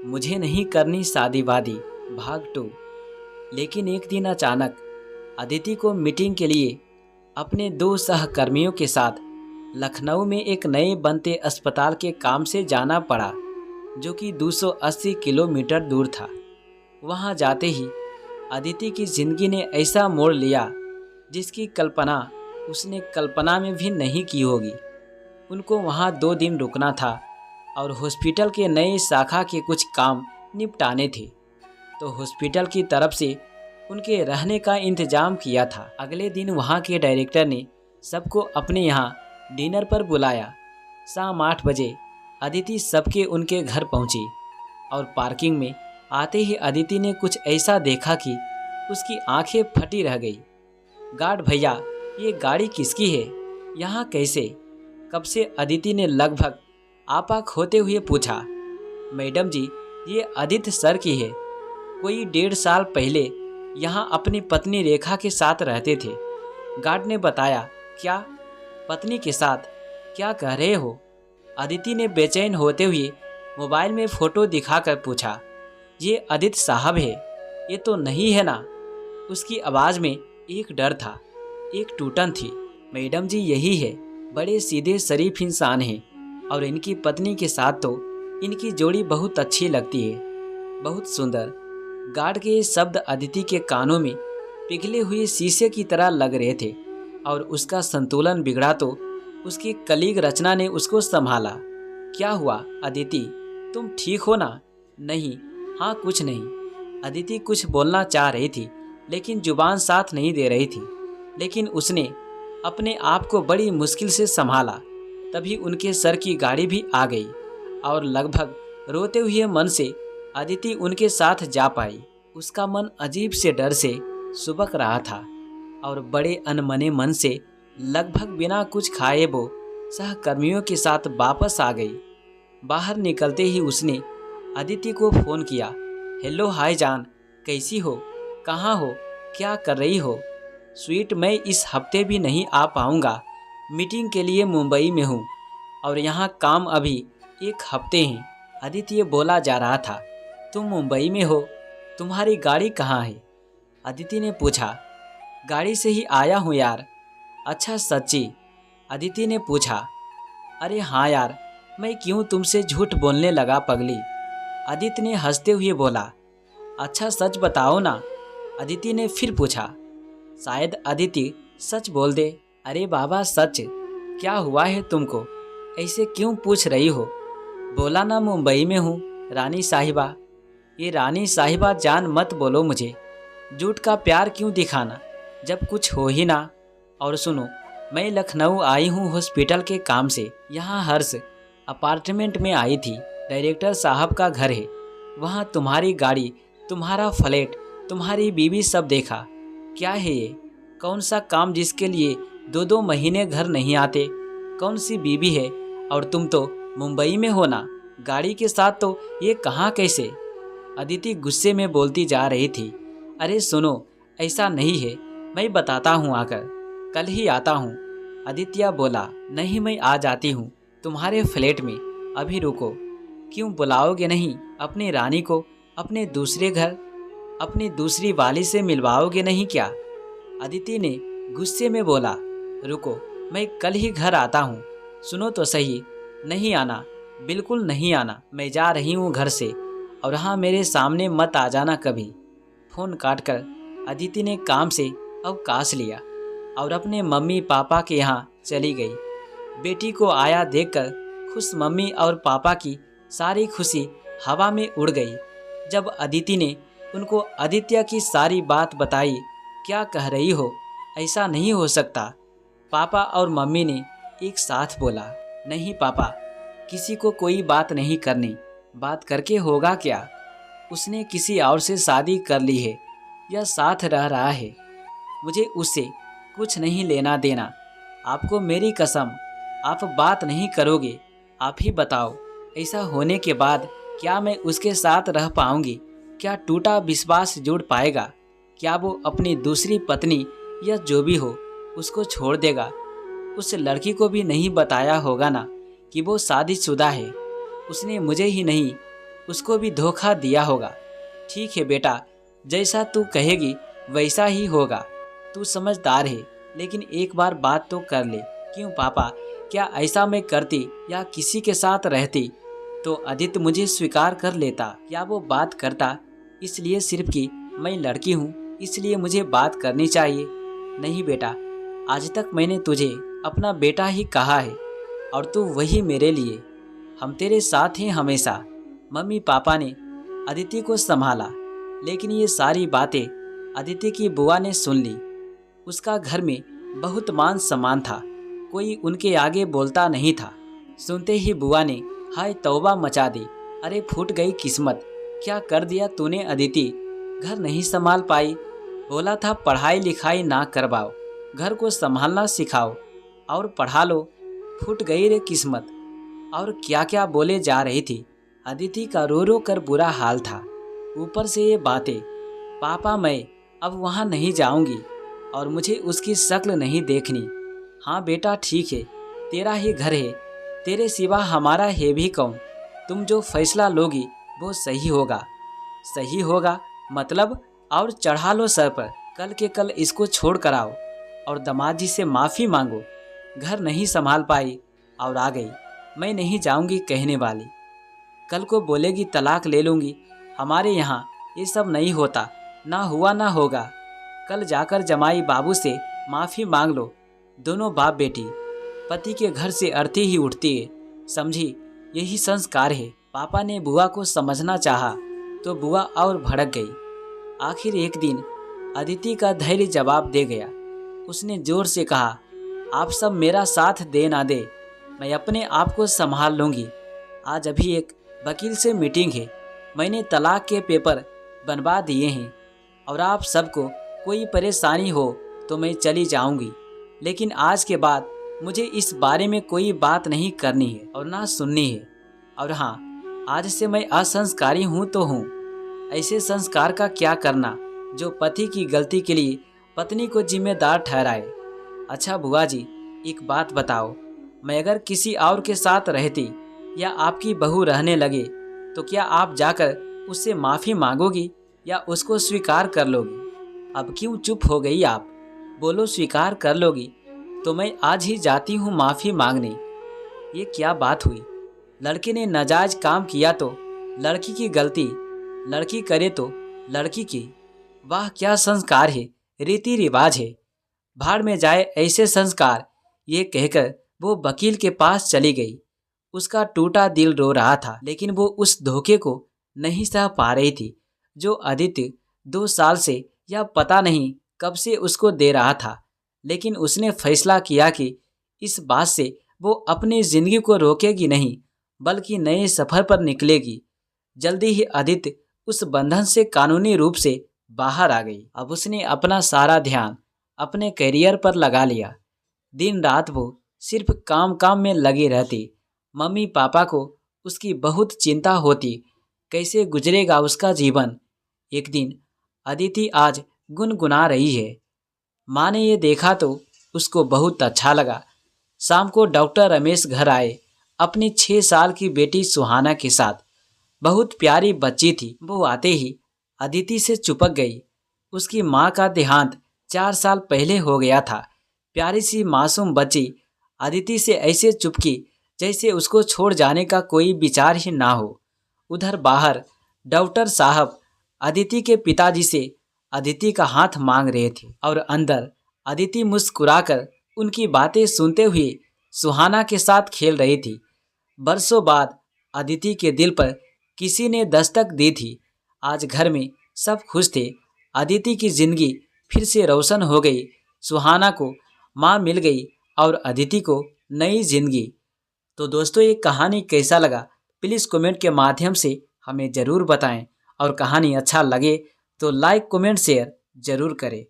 मुझे नहीं करनी शादी वादी भाग 2। लेकिन एक दिन अचानक अदिति को मीटिंग के लिए अपने 2 सहकर्मियों के साथ लखनऊ में एक नए बनते अस्पताल के काम से जाना पड़ा, जो कि 280 किलोमीटर दूर था। वहां जाते ही अदिति की जिंदगी ने ऐसा मोड़ लिया जिसकी कल्पना उसने कल्पना में भी नहीं की होगी। उनको वहां 2 दिन रुकना था और हॉस्पिटल के नए शाखा के कुछ काम निपटाने थे, तो हॉस्पिटल की तरफ से उनके रहने का इंतजाम किया था। अगले दिन वहां के डायरेक्टर ने सबको अपने यहाँ डिनर पर बुलाया। शाम 8 बजे अदिति सबके उनके घर पहुंची और पार्किंग में आते ही अदिति ने कुछ ऐसा देखा कि उसकी आंखें फटी रह गई। गार्ड भैया, ये गाड़ी किसकी है, यहाँ कैसे? कब से? अदिति ने लगभग आपा खोते हुए पूछा। मैडम जी, ये आदित्य सर की है। कोई 1.5 साल पहले यहाँ अपनी पत्नी रेखा के साथ रहते थे, गार्ड ने बताया। क्या पत्नी के साथ? क्या कह रहे हो? अदिति ने बेचैन होते हुए मोबाइल में फ़ोटो दिखाकर पूछा। ये आदित्य साहब है, ये तो नहीं है ना? उसकी आवाज़ में एक डर था, एक टूटन थी। मैडम जी, यही है। बड़े सीधे शरीफ इंसान हैं और इनकी पत्नी के साथ तो इनकी जोड़ी बहुत अच्छी लगती है, बहुत सुंदर। गार्ड के ये शब्द अदिति के कानों में पिघले हुए शीशे की तरह लग रहे थे और उसका संतुलन बिगड़ा तो उसकी कलीग रचना ने उसको संभाला। क्या हुआ अदिति, तुम ठीक हो ना? नहीं, हाँ कुछ नहीं। अदिति कुछ बोलना चाह रही थी लेकिन जुबान साथ नहीं दे रही थी, लेकिन उसने अपने आप को बड़ी मुश्किल से संभाला। तभी उनके सर की गाड़ी भी आ गई और लगभग रोते हुए मन से अदिति उनके साथ जा पाई। उसका मन अजीब से डर से सुबक रहा था और बड़े अनमने मन से लगभग बिना कुछ खाए वो सहकर्मियों के साथ वापस आ गई। बाहर निकलते ही उसने अदिति को फ़ोन किया। हेलो, हाय जान, कैसी हो? कहाँ हो? क्या कर रही हो? स्वीट, मैं इस हफ्ते भी नहीं आ पाऊँगा। मीटिंग के लिए मुंबई में हूँ और यहाँ काम अभी 1 हफ्ते हैं। अदिति बोला जा रहा था। तुम मुंबई में हो? तुम्हारी गाड़ी कहाँ है? अदिति ने पूछा। गाड़ी से ही आया हूँ यार। अच्छा सच्ची? अदिति ने पूछा। अरे हाँ यार, मैं क्यों तुमसे झूठ बोलने लगा पगली? अदिति ने हंसते हुए बोला। अच्छा सच बताओ ना? अदिति ने फिर पूछा। शायद अदिति सच बोल दे। अरे बाबा सच, क्या हुआ है तुमको? ऐसे क्यों पूछ रही हो? बोला ना मुंबई में हूँ रानी साहिबा। ये रानी साहिबा जान मत बोलो मुझे। झूठ का प्यार क्यों दिखाना जब कुछ हो ही ना। और सुनो, मैं लखनऊ आई हूँ हॉस्पिटल के काम से। यहाँ हर्ष अपार्टमेंट में आई थी, डायरेक्टर साहब का घर है। वहाँ तुम्हारी गाड़ी, तुम्हारा फ्लैट, तुम्हारी बीवी सब देखा। क्या है ये? कौन सा काम जिसके लिए 2-2 महीने घर नहीं आते? कौन सी बीवी है? और तुम तो मुंबई में हो ना, गाड़ी के साथ, तो ये कहाँ कैसे? अदिति गुस्से में बोलती जा रही थी। अरे सुनो, ऐसा नहीं है, मैं बताता हूँ आकर, कल ही आता हूँ। आदित्य बोला। नहीं, मैं आ जाती हूँ तुम्हारे फ्लैट में, अभी रुको। क्यों बुलाओगे नहीं अपनी रानी को अपने दूसरे घर? अपनी दूसरी वाली से मिलवाओगे नहीं क्या? अदिति ने गुस्से में बोला। रुको, मैं कल ही घर आता हूँ। सुनो तो सही, नहीं आना, बिल्कुल नहीं आना। मैं जा रही हूँ घर से, और हाँ, मेरे सामने मत आ जाना कभी। फ़ोन काटकर अदिति ने काम से अवकाश लिया और अपने मम्मी पापा के यहाँ चली गई। बेटी को आया देखकर खुश मम्मी और पापा की सारी खुशी हवा में उड़ गई। जब अदिति ने उनको आदित्य की सारी बात बताई। क्या कह रही हो? ऐसा नहीं हो सकता। पापा और मम्मी ने एक साथ बोला। नहीं पापा, किसी को कोई बात नहीं करनी। बात करके होगा क्या? उसने किसी और से शादी कर ली है या साथ रह रहा है, मुझे उससे कुछ नहीं लेना देना। आपको मेरी कसम, आप बात नहीं करोगे। आप ही बताओ, ऐसा होने के बाद क्या मैं उसके साथ रह पाऊंगी? क्या टूटा विश्वास जुड़ पाएगा? क्या वो अपनी दूसरी पत्नी या जो भी हो उसको छोड़ देगा? उस लड़की को भी नहीं बताया होगा ना कि वो शादीशुदा है। उसने मुझे ही नहीं, उसको भी धोखा दिया होगा। ठीक है बेटा, जैसा तू कहेगी वैसा ही होगा। तू समझदार है, लेकिन एक बार बात तो कर ले। क्यों पापा, क्या ऐसा मैं करती या किसी के साथ रहती तो आदित्य मुझे स्वीकार कर लेता? क्या वो बात करता इसलिए सिर्फ कि मैं लड़की हूँ इसलिए मुझे बात करनी चाहिए? नहीं बेटा, आज तक मैंने तुझे अपना बेटा ही कहा है और तू वही मेरे लिए। हम तेरे साथ हैं हमेशा। मम्मी पापा ने अदिति को संभाला, लेकिन ये सारी बातें अदिति की बुआ ने सुन ली। उसका घर में बहुत मान सम्मान था, कोई उनके आगे बोलता नहीं था। सुनते ही बुआ ने हाय तौबा मचा दी। अरे फूट गई किस्मत, क्या कर दिया तूने अदिति? घर नहीं संभाल पाई? बोला था पढ़ाई लिखाई ना करवाओ, घर को संभालना सिखाओ और पढ़ा लो। फूट गई रे किस्मत। और क्या क्या बोले जा रही थी। अदिति का रो रो कर बुरा हाल था। ऊपर से ये बातें। पापा मैं अब वहाँ नहीं जाऊँगी और मुझे उसकी शक्ल नहीं देखनी। हाँ बेटा ठीक है, तेरा ही घर है, तेरे सिवा हमारा है भी कौन? तुम जो फैसला लोगी वो सही होगा। सही होगा मतलब? और चढ़ा लो सर पर, कल के कल इसको छोड़ कर आओ और दामाद जी से माफ़ी मांगो। घर नहीं संभाल पाई और आ गई, मैं नहीं जाऊंगी कहने वाली। कल को बोलेगी तलाक ले लूँगी। हमारे यहाँ ये सब नहीं होता, ना हुआ ना होगा। कल जाकर जमाई बाबू से माफ़ी मांग लो। दोनों बाप बेटी पति के घर से अर्थी ही उठती है, समझी? यही संस्कार है। पापा ने बुआ को समझना चाहा तो बुआ और भड़क गई। आखिर एक दिन अदिति का धैर्य जवाब दे गया। उसने जोर से कहा, आप सब मेरा साथ दे ना दे, मैं अपने आप को संभाल लूँगी। आज अभी एक वकील से मीटिंग है, मैंने तलाक के पेपर बनवा दिए हैं और आप सबको कोई परेशानी हो तो मैं चली जाऊंगी। लेकिन आज के बाद मुझे इस बारे में कोई बात नहीं करनी है और ना सुननी है। और हाँ, आज से मैं असंस्कारी हूँ तो हूँ। ऐसे संस्कार का क्या करना जो पति की गलती के लिए पत्नी को जिम्मेदार ठहराए। अच्छा बुआ जी, एक बात बताओ, मैं अगर किसी और के साथ रहती या आपकी बहू रहने लगे तो क्या आप जाकर उससे माफ़ी मांगोगी या उसको स्वीकार कर लोगी? अब क्यों चुप हो गई आप? बोलो, स्वीकार कर लोगी तो मैं आज ही जाती हूँ माफ़ी मांगने। ये क्या बात हुई? लड़के ने नाजायज काम किया तो लड़की की गलती, लड़की करे तो लड़की की। वाह क्या संस्कार है, रीति रिवाज है। भाड़ में जाए ऐसे संस्कार। ये कहकर वो वकील के पास चली गई। उसका टूटा दिल रो रहा था, लेकिन वो उस धोखे को नहीं सह पा रही थी जो आदित्य 2 साल से या पता नहीं कब से उसको दे रहा था। लेकिन उसने फैसला किया कि इस बात से वो अपनी जिंदगी को रोकेगी नहीं, बल्कि नए सफर पर निकलेगी। जल्दी ही आदित्य उस बंधन से कानूनी रूप से बाहर आ गई। अब उसने अपना सारा ध्यान अपने करियर पर लगा लिया। दिन रात वो सिर्फ काम काम में लगी रहती। मम्मी पापा को उसकी बहुत चिंता होती, कैसे गुजरेगा उसका जीवन। एक दिन अदिति आज गुनगुना रही है। माँ ने ये देखा तो उसको बहुत अच्छा लगा। शाम को डॉक्टर रमेश घर आए अपनी 6 साल की बेटी सुहाना के साथ। बहुत प्यारी बच्ची थी। वो आते ही अदिति से चिपक गई। उसकी माँ का देहांत 4 साल पहले हो गया था। प्यारी सी मासूम बच्ची अदिति से ऐसे चुपकी जैसे उसको छोड़ जाने का कोई विचार ही ना हो। उधर बाहर डॉक्टर साहब अदिति के पिताजी से अदिति का हाथ मांग रहे थे और अंदर अदिति मुस्कुराकर उनकी बातें सुनते हुए सुहाना के साथ खेल रही थी। बरसों बाद अदिति के दिल पर किसी ने दस्तक दी थी। आज घर में सब खुश थे। अदिति की जिंदगी फिर से रोशन हो गई। सुहाना को माँ मिल गई और अदिति को नई जिंदगी। तो दोस्तों, ये कहानी कैसा लगा प्लीज़ कमेंट के माध्यम से हमें ज़रूर बताएं और कहानी अच्छा लगे तो लाइक कमेंट शेयर ज़रूर करें।